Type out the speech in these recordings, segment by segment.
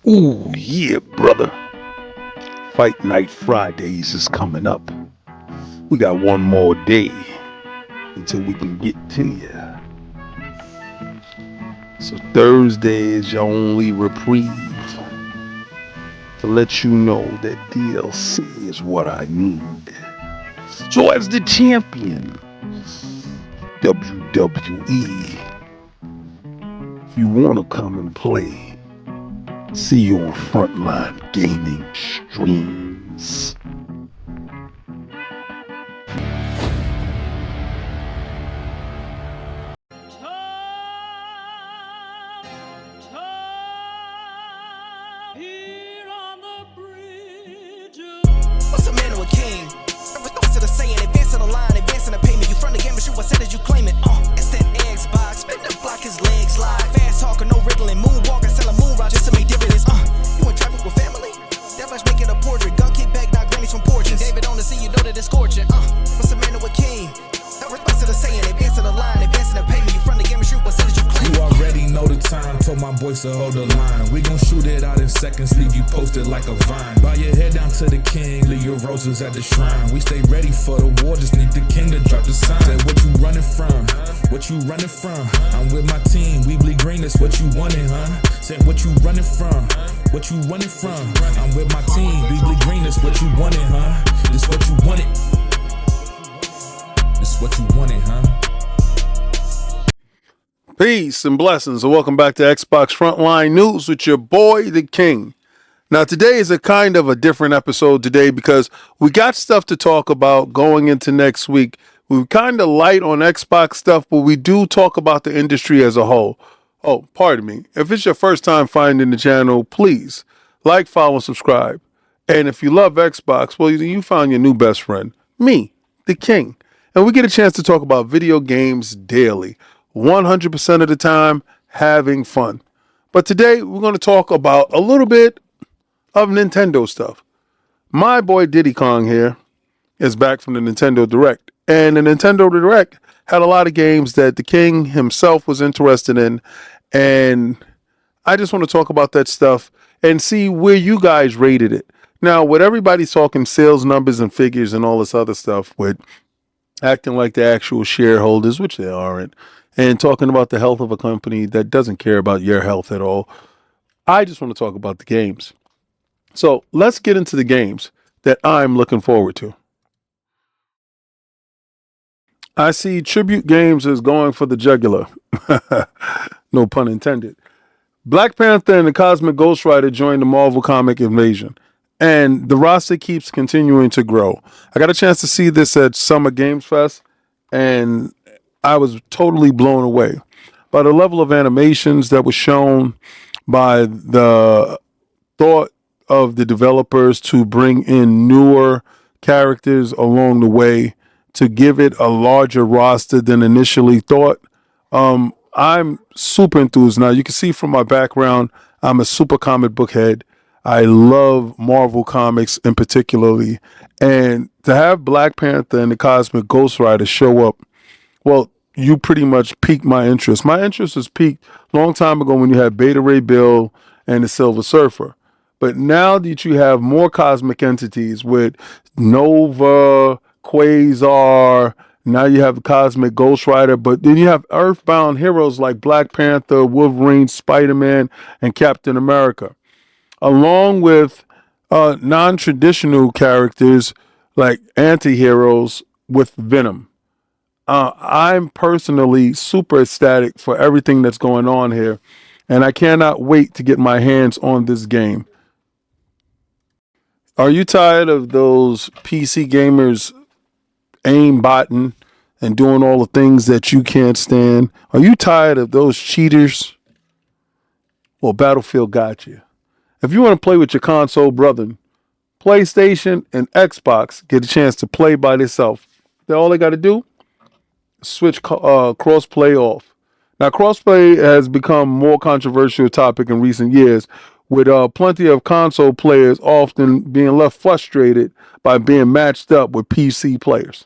Ooh, yeah, brother. Fight Night Fridays is coming up. We got one more day until we can get to you. So Thursday is your only reprieve to let you know that DLC is what I need. So as the champion, WWE, if you want to come and play, see you on Frontline Gaming Streams. What's a man or a king? What's to the saying? Advancing the line, advancing the payment. You front the game and shoot what said as you claim it. Instant Xbox, spin the block, his legs slide. Fast talker, no riddling, moonwalking, selling moon rock just to make dividends. You in traffic with family? That much making a portrait. Gun kick back, knock grannies from porches. David on the scene, you know that it's scorching. What's a man or a king? What's to the saying? Advancing the line, advancing the payment. You front the game and shoot what said as you claim it. You already know the time, told my boys to hold the line. We gon' shoot it out in seconds, leave you posted like a vine. Bow your head down to the king, leave your roses at the shrine. We stay ready for the war, just need the king to drop the sign. Say what you running from, what you running from. I'm with my team, we bleed green, that's what you wanted, huh? Say what you running from, what you running from. I'm with my team, we bleed green, that's what you wanted, huh? This what you wanted, this what you wanted, huh? Peace and blessings, and welcome back to Xbox Frontline News with your boy, the King. Now, today is a kind of a different episode today because we got stuff to talk about going into next week. We're kind of light on Xbox stuff, but we do talk about the industry as a whole. Oh, pardon me. If it's your first time finding the channel, please like, follow, and subscribe. And if you love Xbox, well, you found your new best friend, me, the King. And we get a chance to talk about video games daily. 100% of the time, having fun. But today, we're going to talk about a little bit of Nintendo stuff. My boy Diddy Kong here is back from the Nintendo Direct. And the Nintendo Direct had a lot of games that the King himself was interested in. And I just want to talk about that stuff and see where you guys rated it. Now, with everybody's talking sales numbers and figures and all this other stuff, with acting like the actual shareholders, which they aren't, and talking about the health of a company that doesn't care about your health at all. I just want to talk about the games. So let's get into the games that I'm looking forward to. I see Tribute Games is going for the jugular. No pun intended. Black Panther and the Cosmic Ghost Rider joined the Marvel comic invasion, and the roster keeps continuing to grow. I got a chance to see this at Summer Games Fest, and I was totally blown away by the level of animations that was shown, by the thought of the developers to bring in newer characters along the way to give it a larger roster than initially thought. I'm super enthused. Now, you can see from my background, I'm a super comic book head. I love Marvel Comics in particularly. And to have Black Panther and the Cosmic Ghost Rider show up, well, you pretty much piqued my interest. My interest was piqued a long time ago when you had Beta Ray Bill and the Silver Surfer. But now that you have more cosmic entities with Nova, Quasar, now you have the Cosmic Ghost Rider, but then you have Earthbound heroes like Black Panther, Wolverine, Spider-Man, and Captain America, along with non-traditional characters like anti-heroes with Venom. I'm personally super ecstatic for everything that's going on here, and I cannot wait to get my hands on this game. Are you tired of those PC gamers aim botting and doing all the things that you can't stand? Are you tired of those cheaters? Well, Battlefield got you. If you want to play with your console brethren, PlayStation and Xbox get a chance to play by themselves. All they got to do, switch crossplay off. Now, crossplay has become more controversial topic in recent years, with plenty of console players often being left frustrated by being matched up with PC players.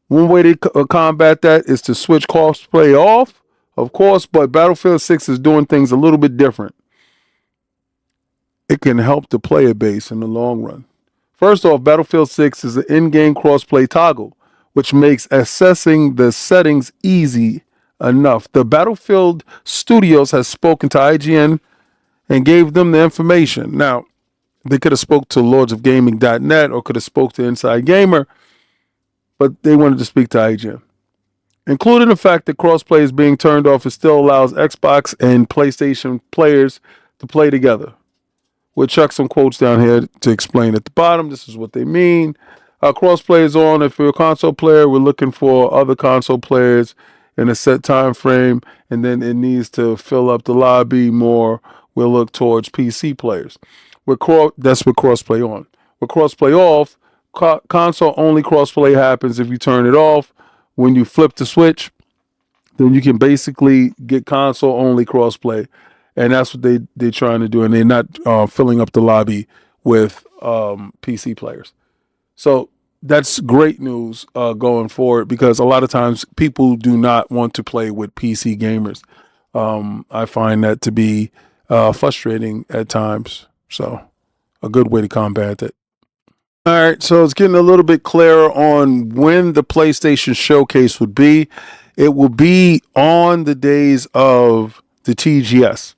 One way to combat that is to switch crossplay off, of course, but Battlefield 6 is doing things a little bit different. it can help the player base in the long run. First off, Battlefield 6 is an in-game crossplay toggle, which makes accessing the settings easy enough. The Battlefield Studios has spoken to IGN and gave them the information. Now, they could have spoke to lordsofgaming.net or could have spoke to Inside Gamer, but they wanted to speak to IGN. Including the fact that crossplay is being turned off, it still allows Xbox and PlayStation players to play together. We'll chuck some quotes down here to explain at the bottom. This is what they mean. Crossplay is on. If you're a console player, we're looking for other console players in a set time frame, and then it needs to fill up the lobby more. We'll look towards PC players. That's with crossplay on. With crossplay off, console only crossplay happens if you turn it off. When you flip the switch, then you can basically get console only crossplay. And that's what they're trying to do. And they're not filling up the lobby with PC players. So that's great news going forward, because a lot of times people do not want to play with PC gamers. I find that to be frustrating at times. So a good way to combat it. All right, so it's getting a little bit clearer on when the PlayStation Showcase would be. It will be on the days of the TGS.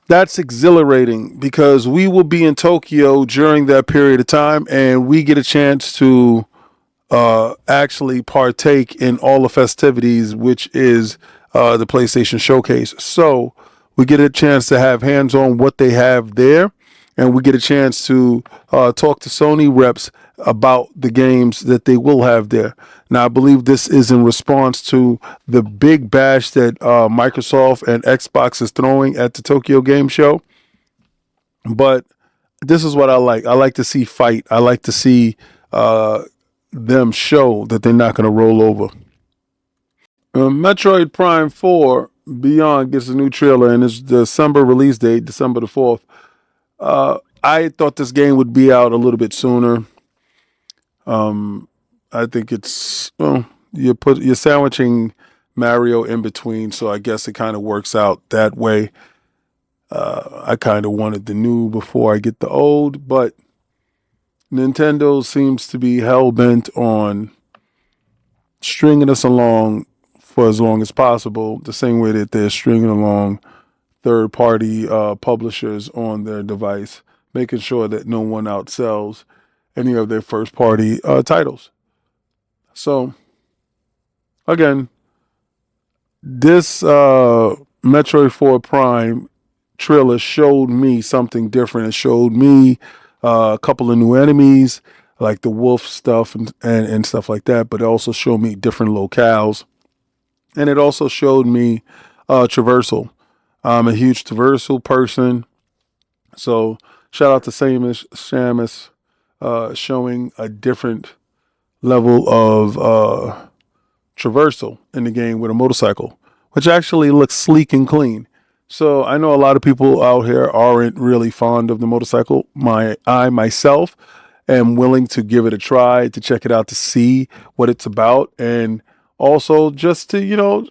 That's exhilarating because we will be in Tokyo during that period of time, and we get a chance to actually partake in all the festivities, which is the PlayStation Showcase. So we get a chance to have hands on what they have there, and we get a chance to talk to Sony reps about the games that they will have there. Now, I believe this is in response to the big bash that Microsoft and Xbox is throwing at the Tokyo Game Show. But this is what I like. I like to see fight. I like to see them show that they're not going to roll over. Metroid Prime 4 Beyond gets a new trailer, and it's December release date, December the 4th. I thought this game would be out a little bit sooner. I think it's you're sandwiching Mario in between, so I guess it kind of works out that way. I kind of wanted the new before I get the old, but Nintendo seems to be hell bent on stringing us along for as long as possible, the same way that they're stringing along third-party publishers on their device, making sure that no one outsells any of their first-party titles. So, again, this Metroid 4 Prime trailer showed me something different. It showed me a couple of new enemies, like the wolf stuff and stuff like that, but it also showed me different locales. And it also showed me traversal. I'm a huge traversal person. So shout out to Samus showing a different level of traversal in the game with a motorcycle, which actually looks sleek and clean. So I know a lot of people out here aren't really fond of the motorcycle. I myself am willing to give it a try, to check it out, to see what it's about, and also just to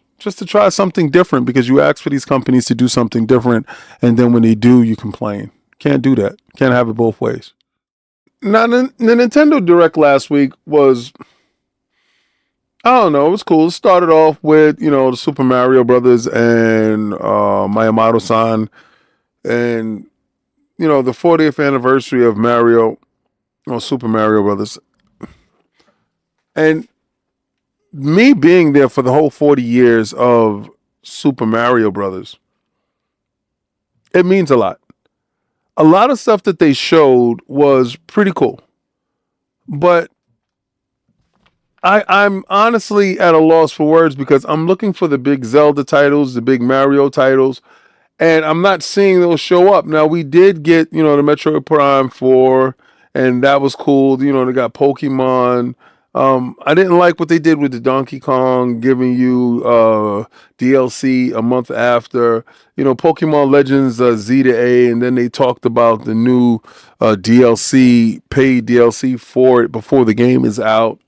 try something different, because you ask for these companies to do something different, and then when they do, you complain. Can't do that. Can't have it both ways. Now, the Nintendo Direct last week was, I don't know, it was cool. It started off with, the Super Mario Brothers and Miyamoto-san, and, the 40th anniversary of Super Mario Brothers. And me being there for the whole 40 years of Super Mario Brothers, it means a lot. A lot of stuff that they showed was pretty cool. But I'm honestly at a loss for words, because I'm looking for the big Zelda titles, the big Mario titles, and I'm not seeing those show up. Now, we did get, the Metroid Prime 4, and that was cool. They got Pokemon. I didn't like what they did with the Donkey Kong, giving you DLC a month after. Pokemon Legends Z to A, and then they talked about the new DLC, paid DLC for it before the game is out.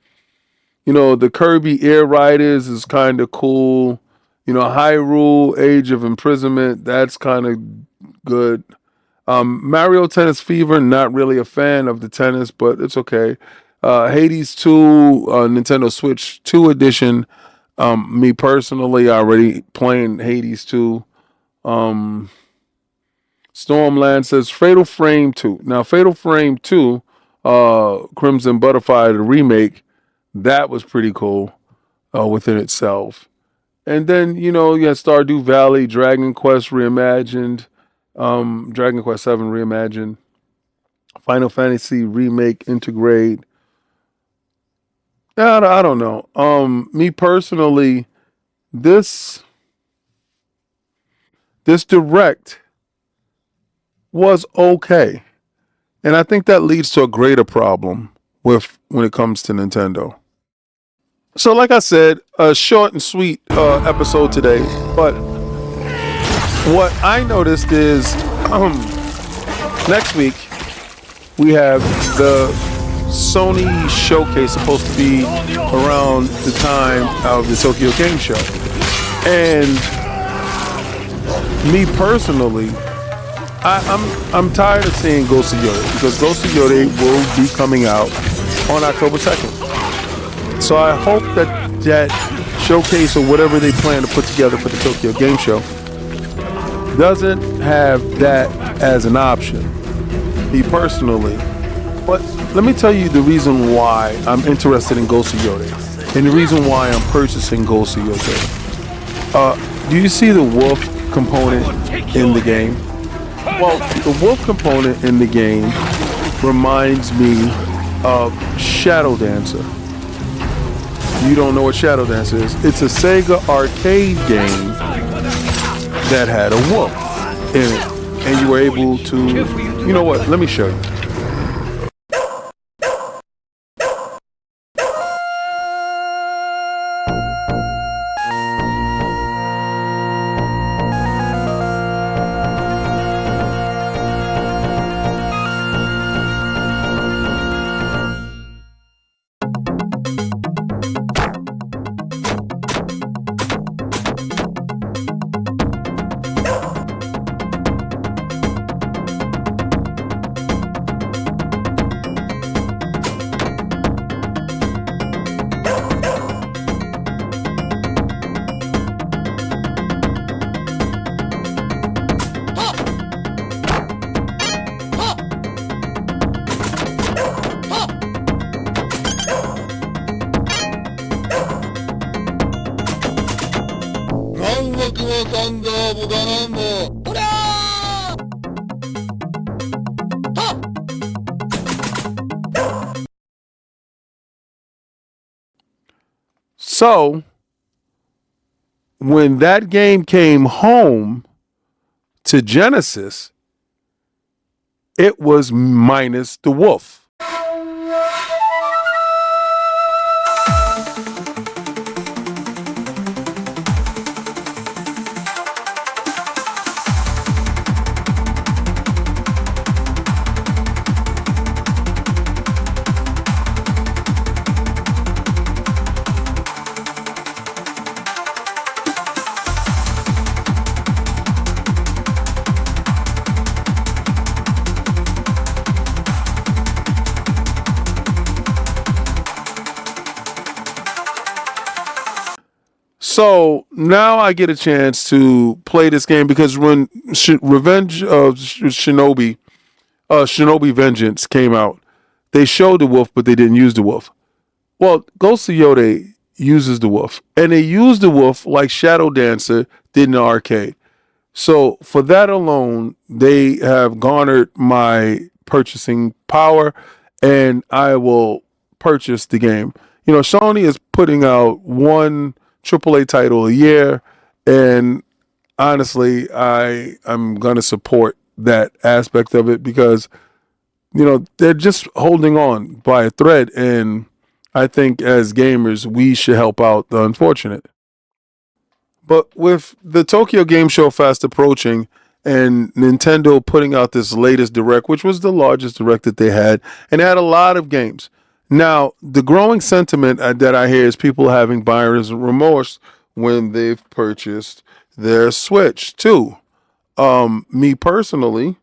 The Kirby Air Riders is kind of cool. Hyrule Age of Imprisonment, that's kind of good. Mario Tennis Fever, not really a fan of the tennis, but it's okay. Hades 2, Nintendo Switch 2 edition. Me personally, I already playing Hades 2. Stormland says Fatal Frame 2. Now, Fatal Frame 2, Crimson Butterfly, the remake, that was pretty cool within itself. And then, you had Stardew Valley, Dragon Quest Reimagined, Dragon Quest 7 Reimagined, Final Fantasy Remake Integrate. I don't know. Me personally, this direct was okay. And I think that leads to a greater problem when it comes to Nintendo. So, like I said, a short and sweet episode today. But what I noticed is next week we have the Sony showcase supposed to be around the time of the Tokyo Game Show. And me personally, I'm tired of seeing Ghost of Yotei because Ghost of Yotei will be coming out on October 2nd. So I hope that showcase or whatever they plan to put together for the Tokyo Game Show doesn't have that as an option, me personally. But let me tell you the reason why I'm interested in Ghost of Yotei and the reason why I'm purchasing Ghost of Yotei. Do you see the wolf component in the game? Well, the wolf component in the game reminds me of Shadow Dancer. You don't know what Shadow Dancer is? It's a Sega arcade game that had a wolf in it. And you were able to, you know what, let me show you. So, when that game came home to Genesis, it was minus the wolf. So now I get a chance to play this game because when Revenge of Shinobi, Shinobi Vengeance came out, they showed the wolf, but they didn't use the wolf. Well, Ghost of Yotei uses the wolf, and they use the wolf like Shadow Dancer did in the arcade. So for that alone, they have garnered my purchasing power, and I will purchase the game. Sony is putting out one AAA title a year, and honestly, I'm gonna support that aspect of it because they're just holding on by a thread, and I think as gamers we should help out the unfortunate. But with the Tokyo Game Show fast approaching and Nintendo putting out this latest direct, which was the largest direct that they had, and it had a lot of games. Now, the growing sentiment that I hear is people having buyer's remorse when they've purchased their Switch too. Me personally,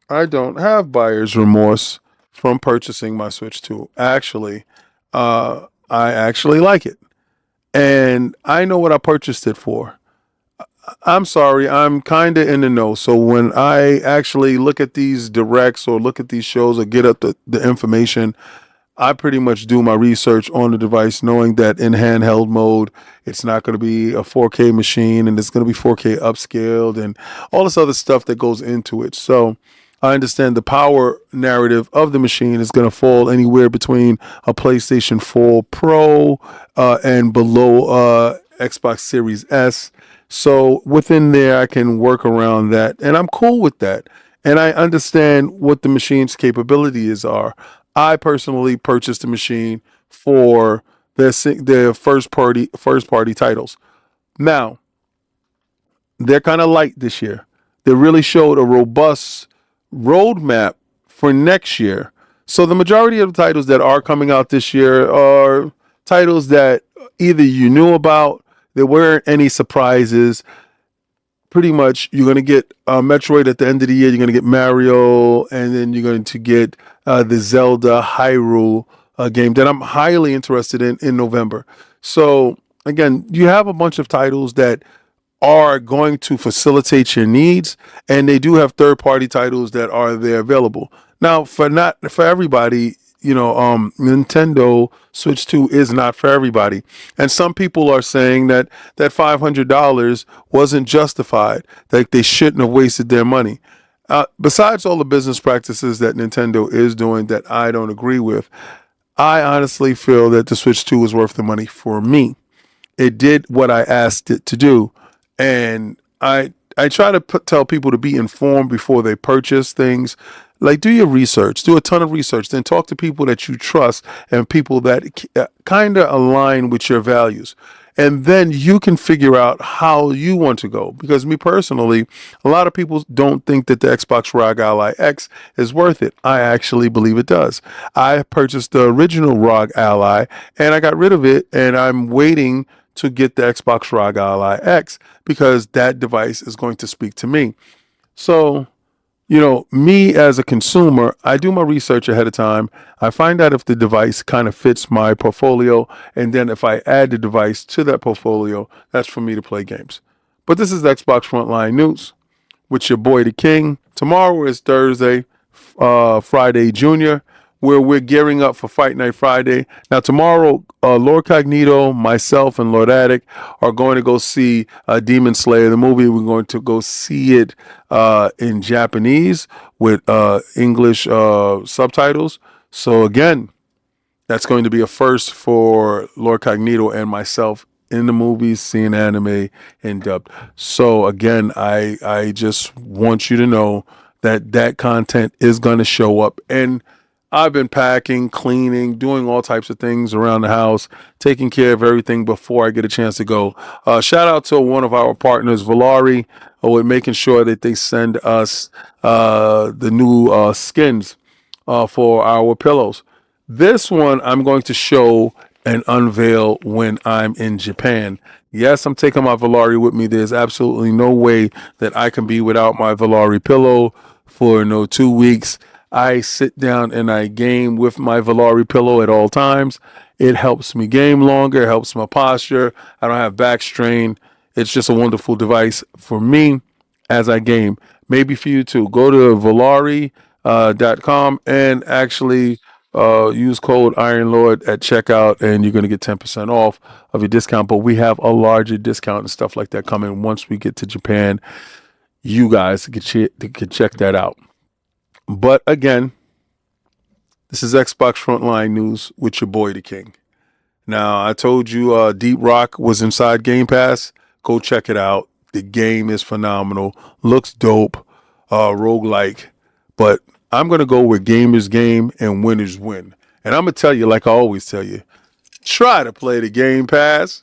I don't have buyer's remorse from purchasing my Switch 2. Actually, I actually like it. And I know what I purchased it for. I'm sorry, I'm kind of in the know. So when I actually look at these directs or look at these shows or get up the information, I pretty much do my research on the device, knowing that in handheld mode, it's not going to be a 4K machine and it's going to be 4K upscaled and all this other stuff that goes into it. So I understand the power narrative of the machine is going to fall anywhere between a PlayStation 4 Pro and below Xbox Series S. So within there, I can work around that, and I'm cool with that. And I understand what the machine's capabilities are. I personally purchased the machine for their first party titles. Now they're kind of light this year. They really showed a robust roadmap for next year. So the majority of the titles that are coming out this year are titles that either you knew about, there weren't any surprises. Pretty much, you're going to get Metroid at the end of the year. You're going to get Mario, and then you're going to get the Zelda Hyrule game that I'm highly interested in November. So again, you have a bunch of titles that are going to facilitate your needs, and they do have third-party titles that are there available. Now, for not for everybody, Nintendo Switch 2 is not for everybody, and some people are saying that $500 wasn't justified, that they shouldn't have wasted their money. Besides all the business practices that Nintendo is doing that I don't agree with, I honestly feel that the Switch 2 is worth the money for me. It did what I asked it to do, and I try to tell people to be informed before they purchase things. Like, do your research, do a ton of research, then talk to people that you trust and people that kind of align with your values. And then you can figure out how you want to go. Because me personally, a lot of people don't think that the Xbox ROG Ally X is worth it. I actually believe it does. I purchased the original ROG Ally and I got rid of it, and I'm waiting to get the Xbox ROG Ally X because that device is going to speak to me. So, me as a consumer, I do my research ahead of time. I find out if the device kind of fits my portfolio. And then if I add the device to that portfolio, that's for me to play games. But this is Xbox Frontline News with your boy, the King. Tomorrow is Thursday, Friday Junior, where we're gearing up for Fight Night Friday. Now, tomorrow, Lord Cognito, myself, and Lord Attic are going to go see Demon Slayer, the movie. We're going to go see it in Japanese with English subtitles. So, again, that's going to be a first for Lord Cognito and myself in the movies, seeing anime in dubbed. So, again, I just want you to know that content is going to show up. And I've been packing, cleaning, doing all types of things around the house, taking care of everything before I get a chance to go. Shout out to one of our partners, Valari, with making sure that they send us the new skins for our pillows. This one I'm going to show and unveil when I'm in Japan. Yes, I'm taking my Valari with me. There's absolutely no way that I can be without my Valari pillow for 2 weeks. I sit down and I game with my Valari pillow at all times. It helps me game longer, it helps my posture. I don't have back strain. It's just a wonderful device for me as I game. Maybe for you too. Go to Valari.com and actually use code IronLord at checkout, and you're going to get 10% off of your discount. But we have a larger discount and stuff like that coming once we get to Japan. You guys can check that out. But again, this is Xbox Frontline News with your boy, the King. Now, I told you Deep Rock was inside Game Pass. Go check it out. The game is phenomenal. Looks dope. Roguelike. But I'm going to go with gamers game and winners win. And I'm going to tell you, like I always tell you, try to play the Game Pass.